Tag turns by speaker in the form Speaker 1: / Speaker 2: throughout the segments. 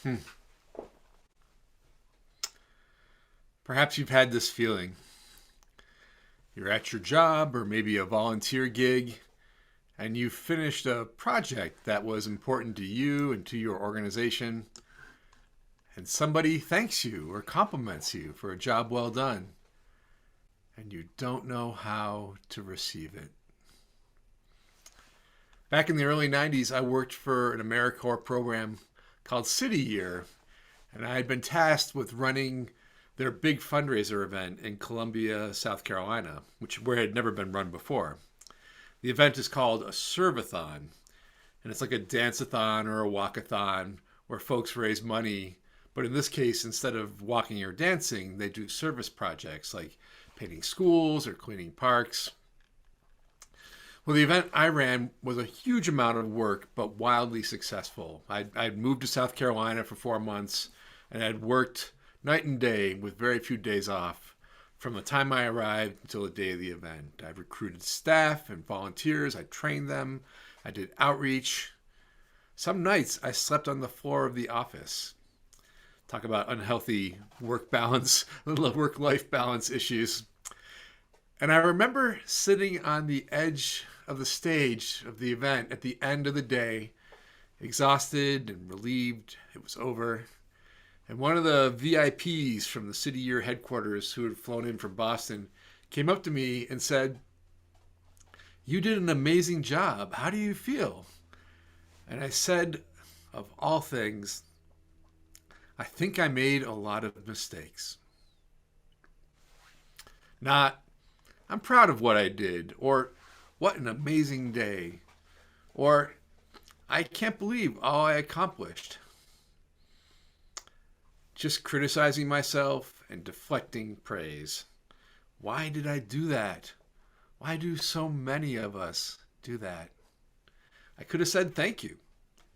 Speaker 1: Hmm. Perhaps you've had this feeling. You're at your job or maybe a volunteer gig, and you've finished a project that was important to you and to your organization, and somebody thanks you or compliments you for a job well done, and you don't know how to receive it. Back in the early 90s, I worked for an AmeriCorps program called City Year, and I had been tasked with running their big fundraiser event in Columbia, South Carolina, where it had never been run before. The event is called a serve-a-thon, and it's like a dance-a-thon or a walk-a-thon where folks raise money. But in this case, instead of walking or dancing, they do service projects like painting schools or cleaning parks. Well, the event I ran was a huge amount of work, but wildly successful. I'd moved to South Carolina for 4 months, and I'd worked night and day with very few days off from the time I arrived until the day of the event. I recruited staff and volunteers. I trained them. I did outreach. Some nights I slept on the floor of the office. Talk about unhealthy work balance, work-life balance issues. And I remember sitting on the edge of the stage of the event at the end of the day, exhausted and relieved it was over. And one of the VIPs from the City Year headquarters who had flown in from Boston came up to me and said, "You did an amazing job. How do you feel?" And I said, of all things, "I think I made a lot of mistakes." Not, "I'm proud of what I did," or "What an amazing day," or "I can't believe all I accomplished." Just criticizing myself and deflecting praise. Why did I do that? Why do so many of us do that? I could have said thank you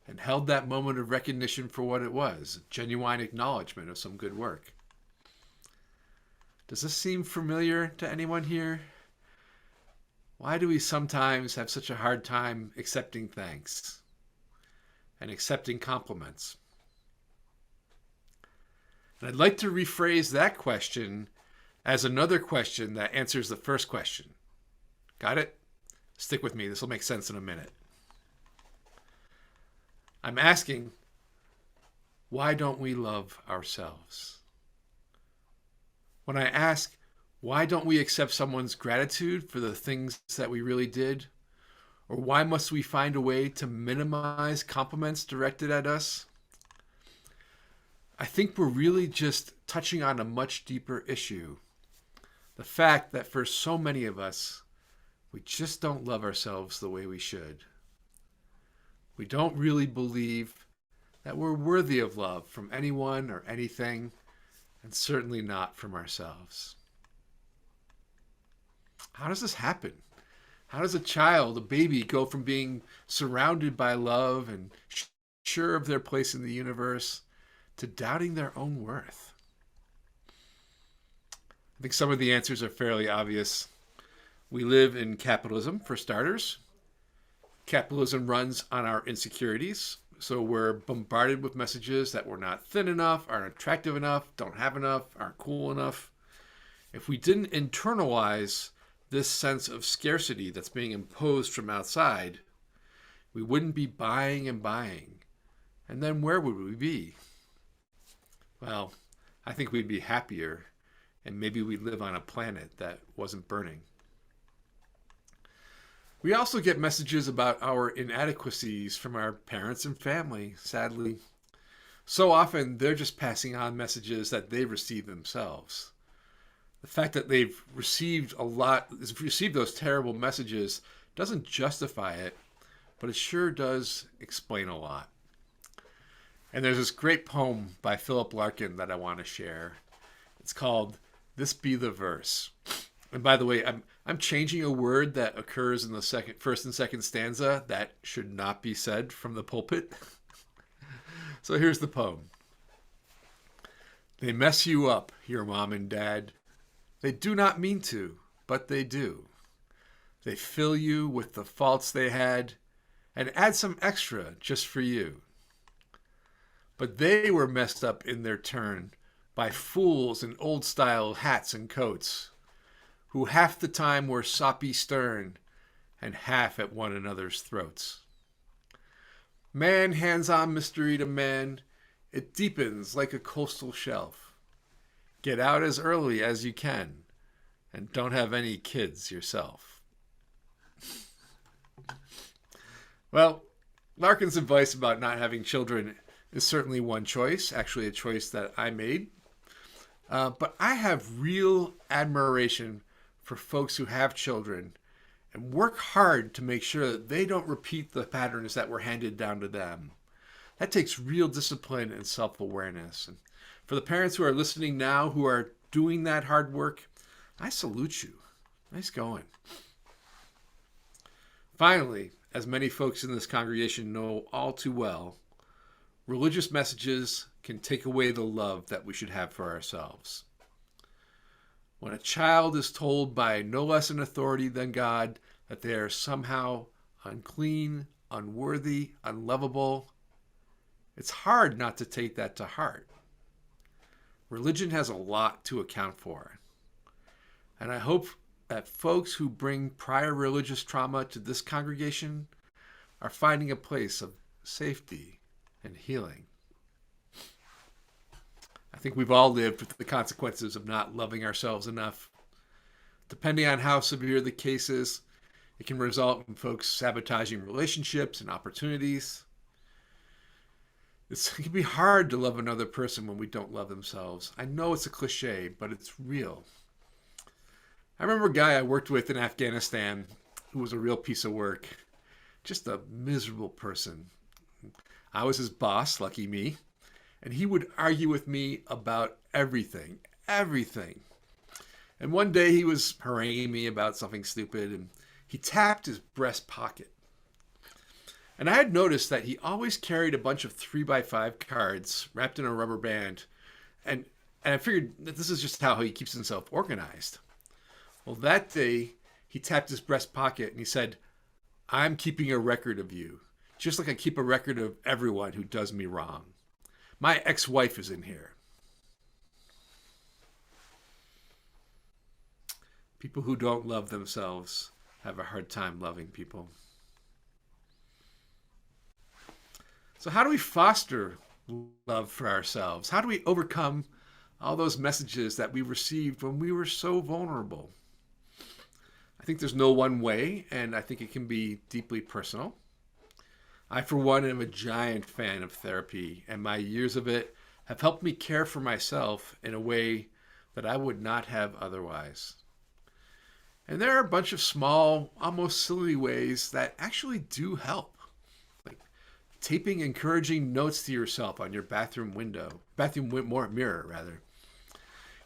Speaker 1: and held that moment of recognition for what it was, a genuine acknowledgement of some good work. Does this seem familiar to anyone here? Why do we sometimes have such a hard time accepting thanks and accepting compliments? And I'd like to rephrase that question as another question that answers the first question. Got it? Stick with me. This will make sense in a minute. I'm asking, why don't we love ourselves? When I ask, why don't we accept someone's gratitude for the things that we really did? Or why must we find a way to minimize compliments directed at us? I think we're really just touching on a much deeper issue. The fact that for so many of us, we just don't love ourselves the way we should. We don't really believe that we're worthy of love from anyone or anything, and certainly not from ourselves. How does this happen? How does a child, a baby, go from being surrounded by love and sure of their place in the universe to doubting their own worth? I think some of the answers are fairly obvious. We live in capitalism, for starters. Capitalism runs on our insecurities, so we're bombarded with messages that we're not thin enough, aren't attractive enough, don't have enough, aren't cool enough. If we didn't internalize this sense of scarcity that's being imposed from outside, we wouldn't be buying and buying. And then where would we be? Well, I think we'd be happier, and maybe we'd live on a planet that wasn't burning. We also get messages about our inadequacies from our parents and family, sadly. So often, they're just passing on messages that they've received themselves. The fact that they've received those terrible messages doesn't justify it, but it sure does explain a lot. And there's this great poem by Philip Larkin that I want to share. It's called "This Be the Verse." And by the way, I'm changing a word that occurs in the first and second stanza that should not be said from the pulpit. So here's the poem. They mess you up, your mom and dad. They do not mean to, but they do. They fill you with the faults they had and add some extra just for you. But they were messed up in their turn by fools in old style hats and coats, who half the time were soppy stern and half at one another's throats. Man hands on mystery to man, it deepens like a coastal shelf. Get out as early as you can, and don't have any kids yourself. Well, Larkin's advice about not having children is certainly one choice, actually a choice that I made. But I have real admiration for folks who have children and work hard to make sure that they don't repeat the patterns that were handed down to them. That takes real discipline and self-awareness. And for the parents who are listening now who are doing that hard work, I salute you. Nice going. Finally, as many folks in this congregation know all too well, religious messages can take away the love that we should have for ourselves. When a child is told by no less an authority than God that they are somehow unclean, unworthy, unlovable, it's hard not to take that to heart. Religion has a lot to account for. And I hope that folks who bring prior religious trauma to this congregation are finding a place of safety and healing. I think we've all lived with the consequences of not loving ourselves enough. Depending on how severe the case is, it can result in folks sabotaging relationships and opportunities. It can be hard to love another person when we don't love themselves. I know it's a cliche, but it's real. I remember a guy I worked with in Afghanistan who was a real piece of work. Just a miserable person. I was his boss, lucky me, and he would argue with me about everything. And one day he was haranguing me about something stupid, and he tapped his breast pocket. And I had noticed that he always carried a bunch of 3x5 cards wrapped in a rubber band, and I figured that this is just how he keeps himself organized. Well, that day, he tapped his breast pocket and he said, "I'm keeping a record of you, just like I keep a record of everyone who does me wrong. My ex-wife is in here." People who don't love themselves have a hard time loving people. So how do we foster love for ourselves? How do we overcome all those messages that we received when we were so vulnerable? I think there's no one way, and I think it can be deeply personal. I, for one, am a giant fan of therapy, and my years of it have helped me care for myself in a way that I would not have otherwise. And there are a bunch of small, almost silly ways that actually do help. Like taping encouraging notes to yourself on your bathroom mirror rather.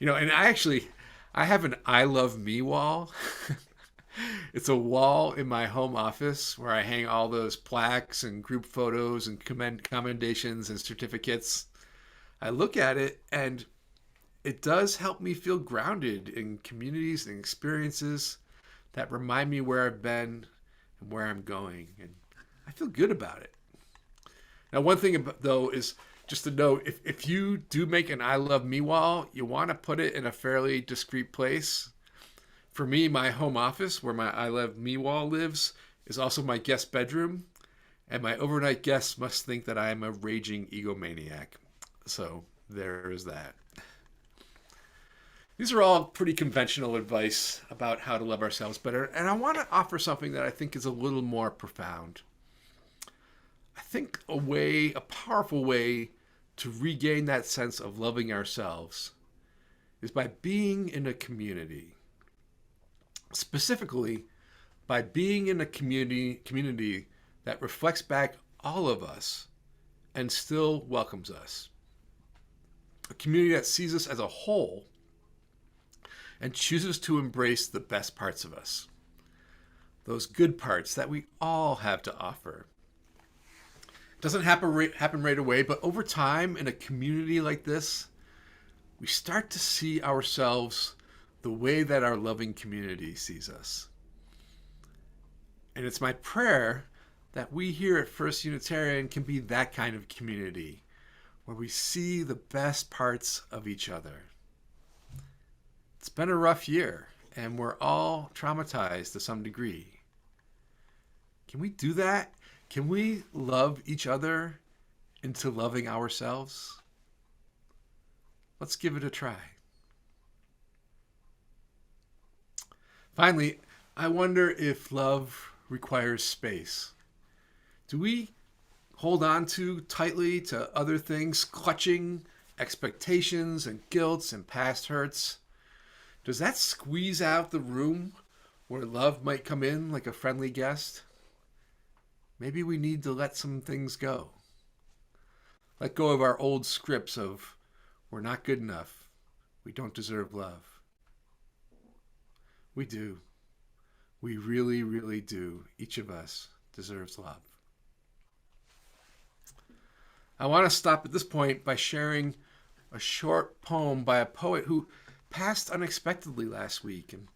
Speaker 1: And I have an I love me wall. It's a wall in my home office where I hang all those plaques and group photos and commendations and certificates. I look at it and it does help me feel grounded in communities and experiences that remind me where I've been and where I'm going. And I feel good about it. Now, one thing though is just to note, if you do make an I love me wall, you want to put it in a fairly discreet place. For me, my home office, where my I love me wall lives, is also my guest bedroom. And my overnight guests must think that I am a raging egomaniac. So there is that. These are all pretty conventional advice about how to love ourselves better. And I want to offer something that I think is a little more profound. I think a powerful way to regain that sense of loving ourselves is by being in a community. Specifically, by being in a community that reflects back all of us and still welcomes us. A community that sees us as a whole and chooses to embrace the best parts of us. Those good parts that we all have to offer. It doesn't happen right away, but over time in a community like this, we start to see ourselves the way that our loving community sees us. And it's my prayer that we here at First Unitarian can be that kind of community where we see the best parts of each other. It's been a rough year, and we're all traumatized to some degree. Can we do that? Can we love each other into loving ourselves? Let's give it a try. Finally, I wonder if love requires space. Do we hold on too tightly to other things, clutching expectations and guilts and past hurts? Does that squeeze out the room where love might come in like a friendly guest? Maybe we need to let some things go. Let go of our old scripts of we're not good enough, we don't deserve love. We do. We really, really do. Each of us deserves love. I want to stop at this point by sharing a short poem by a poet who passed unexpectedly last week. And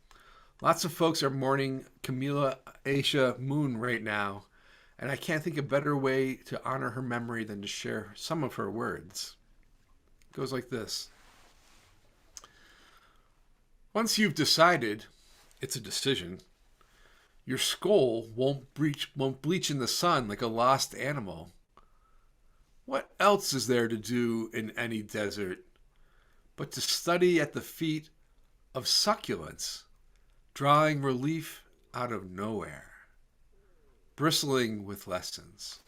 Speaker 1: lots of folks are mourning Camila Aisha Moon right now, and I can't think of a better way to honor her memory than to share some of her words. It goes like this. Once you've decided, it's a decision, your skull won't bleach in the sun like a lost animal. What else is there to do in any desert but to study at the feet of succulents, drawing relief out of nowhere, bristling with lessons?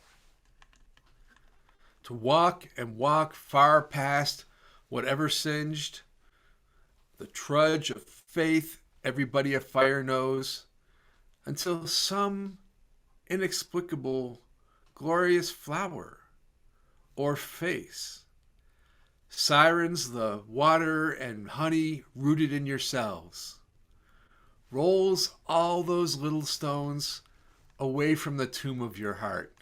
Speaker 1: To walk and walk far past whatever singed, the trudge of faith everybody a fire knows, until some inexplicable, glorious flower or face sirens the water and honey rooted in your cells, rolls all those little stones away from the tomb of your heart,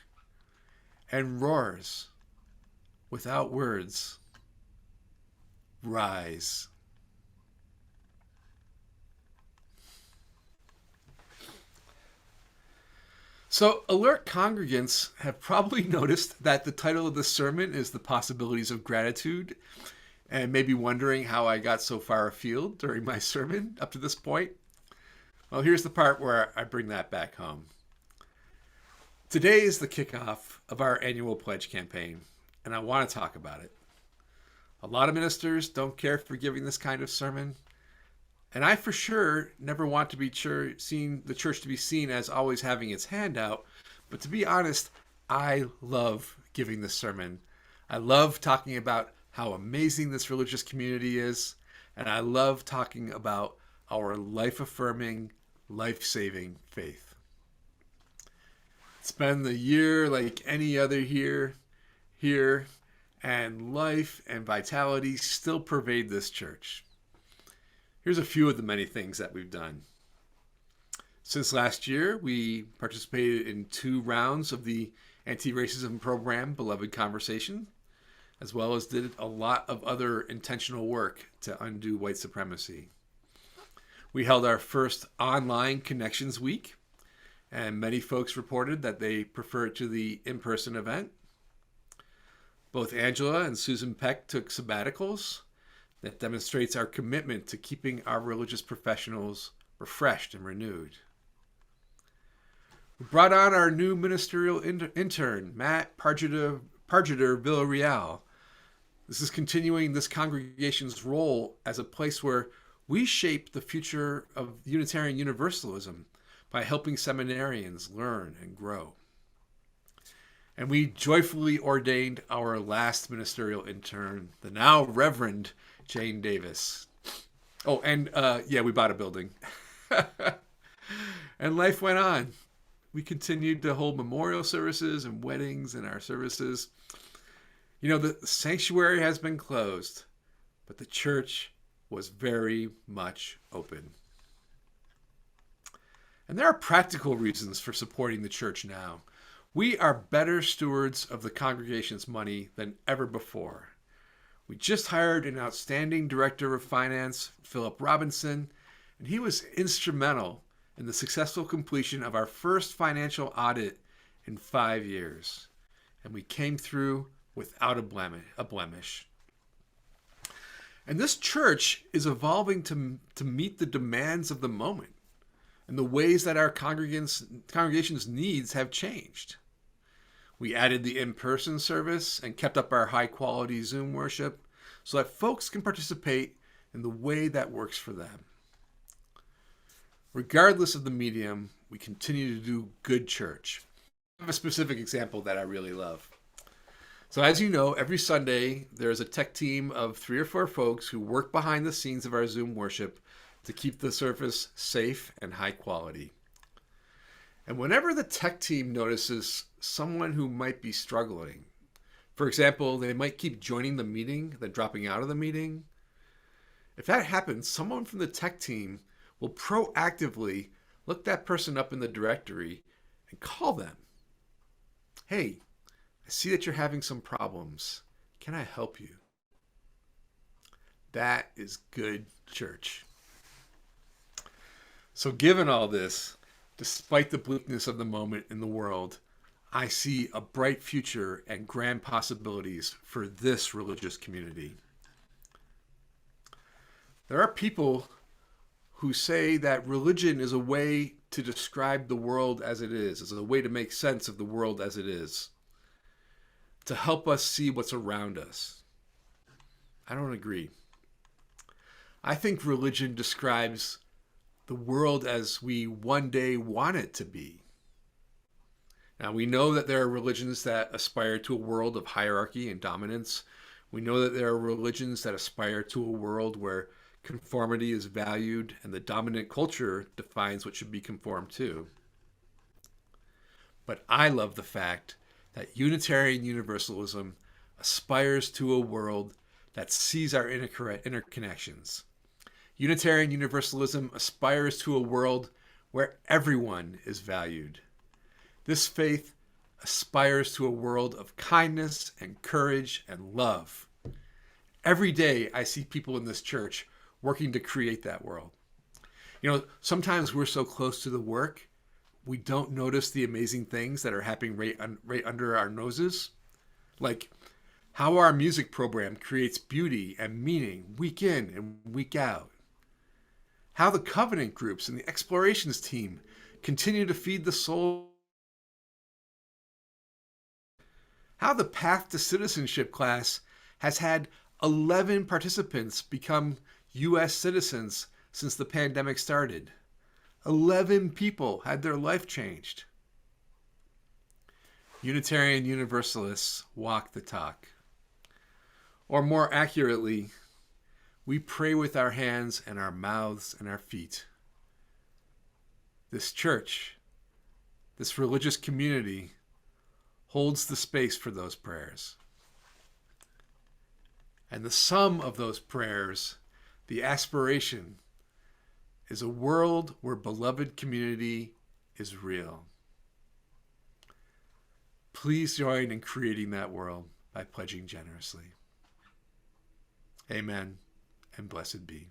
Speaker 1: and roars without words, rise. So, alert congregants have probably noticed that the title of the sermon is The Possibilities of Gratitude, and may be wondering how I got so far afield during my sermon up to this point. Well, here's the part where I bring that back home. Today is the kickoff of our annual pledge campaign, and I want to talk about it. A lot of ministers don't care for giving this kind of sermon, and I for sure never want to be the church to be seen as always having its hand out. But to be honest, I love giving this sermon. I love talking about how amazing this religious community is. And I love talking about our life-affirming, life-saving faith. It's been the year like any other year here, and life and vitality still pervade this church. Here's a few of the many things that we've done. Since last year, we participated in 2 rounds of the anti-racism program, Beloved Conversation, as well as did a lot of other intentional work to undo white supremacy. We held our first online Connections Week, and many folks reported that they preferred to the in-person event. Both Angela and Susan Peck took sabbaticals. That demonstrates our commitment to keeping our religious professionals refreshed and renewed. We brought on our new ministerial intern, Matt Pargeter Villarreal. This is continuing this congregation's role as a place where we shape the future of Unitarian Universalism by helping seminarians learn and grow. And we joyfully ordained our last ministerial intern, the now Reverend Jane Davis. Oh, and we bought a building. And life went on. We continued to hold memorial services and weddings in our services. You know, the sanctuary has been closed, but the church was very much open. And there are practical reasons for supporting the church now. We are better stewards of the congregation's money than ever before. We just hired an outstanding director of finance, Philip Robinson, and he was instrumental in the successful completion of our first financial audit in 5 years. And we came through without a blemish. And this church is evolving to meet the demands of the moment and the ways that our congregation's needs have changed. We added the in-person service and kept up our high-quality Zoom worship so that folks can participate in the way that works for them. Regardless of the medium, we continue to do good church. I have a specific example that I really love. So as you know, every Sunday there's a tech team of 3 or 4 folks who work behind the scenes of our Zoom worship to keep the service safe and high quality. And whenever the tech team notices someone who might be struggling, for example, they might keep joining the meeting, then dropping out of the meeting. If that happens, someone from the tech team will proactively look that person up in the directory and call them. Hey, I see that you're having some problems. Can I help you? That is good church. So given all this, despite the bleakness of the moment in the world, I see a bright future and grand possibilities for this religious community. There are people who say that religion is a way to describe the world as it is a way to make sense of the world as it is, to help us see what's around us. I don't agree. I think religion describes the world as we one day want it to be. Now, we know that there are religions that aspire to a world of hierarchy and dominance. We know that there are religions that aspire to a world where conformity is valued and the dominant culture defines what should be conformed to. But I love the fact that Unitarian Universalism aspires to a world that sees our interconnections. Unitarian Universalism aspires to a world where everyone is valued. This faith aspires to a world of kindness and courage and love. Every day I see people in this church working to create that world. You know, sometimes we're so close to the work, we don't notice the amazing things that are happening right under our noses. Like how our music program creates beauty and meaning week in and week out. How the covenant groups and the explorations team continue to feed the soul. How the Path to Citizenship class has had 11 participants become U.S. citizens since the pandemic started. 11 people had their life changed. Unitarian Universalists walk the talk. Or more accurately, we pray with our hands and our mouths and our feet. This church, this religious community, holds the space for those prayers. And the sum of those prayers, the aspiration, is a world where beloved community is real. Please join in creating that world by pledging generously. Amen, and blessed be.